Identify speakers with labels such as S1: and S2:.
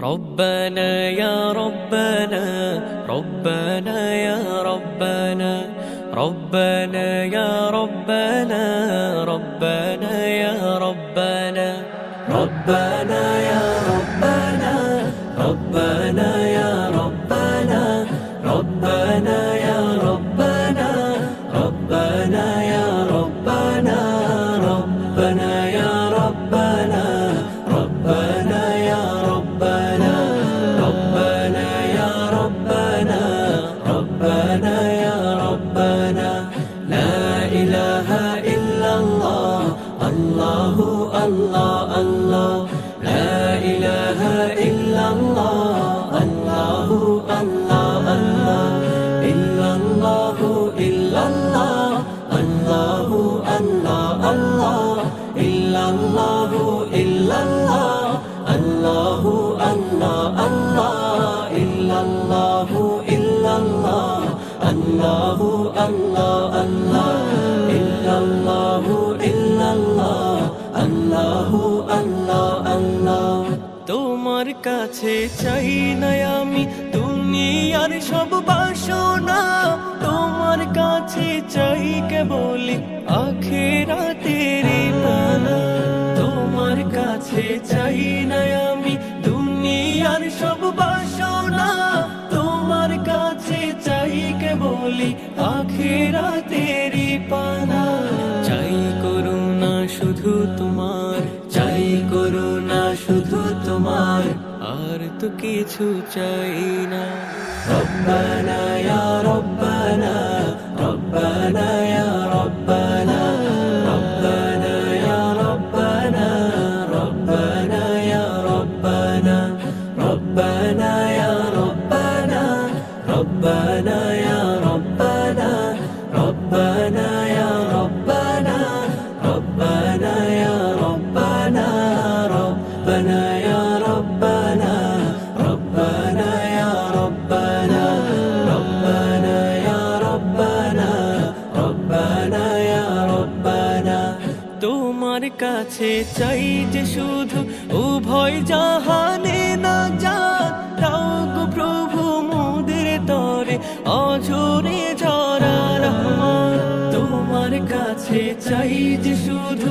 S1: ربنا يا ربنا ربنا يا ربنا ربنا يا ربنا ربنا يا ربنا ربنا يا ربنا ربنا يا ربنا ربنا يا ربنا ربنا يا ربنا ربنا يا ربنا ربنا يا ربنا ربنا يا ربنا ربنا يا ربنا لا إله إلا الله الله الله الله لا إله إلا الله الله الله الله إلا الله إلا الله الله الله الله إلا الله إلا الله الله الله الله إلا الله إلا الله الله الله الله إلا الله إلا الله الله الله الله তোমার কাছে চাই না আমি দুনিয়ার সব বাসনা তোমার কাছে চাই কেবল আখিরাতের পানা তোমার কাছে চাই না আমি দুনিয়ার সব বাসনা তোমার কাছে চাই কেবল আখিরাতের পানা চাই করুণা শুধু তোমার চাই করুণা শুধু তোমার আর তো কিছু চাই না রব্বানা ইয়া রব্বানা রব্বানা ইয়া রব্বানা রব্বানা ইয়া রব্বানা রব্বানা ইয়া রব্বানা রব্বানা ইয়া রব্বানা রব্বানা ইয়া রব্বানা রব্বানা ইয়া রব্বানা ربنا يا ربنا ربنا يا ربنا ربنا يا ربنا ربنا يا ربنا ربنا يا ربنا তোমার কাছে চাই যে শুধু উভয় জাহানে না যান দাও গো প্রভু মোদের তরে অঝরে ঝরা রহমান তোমার কাছে চাই যে শুধু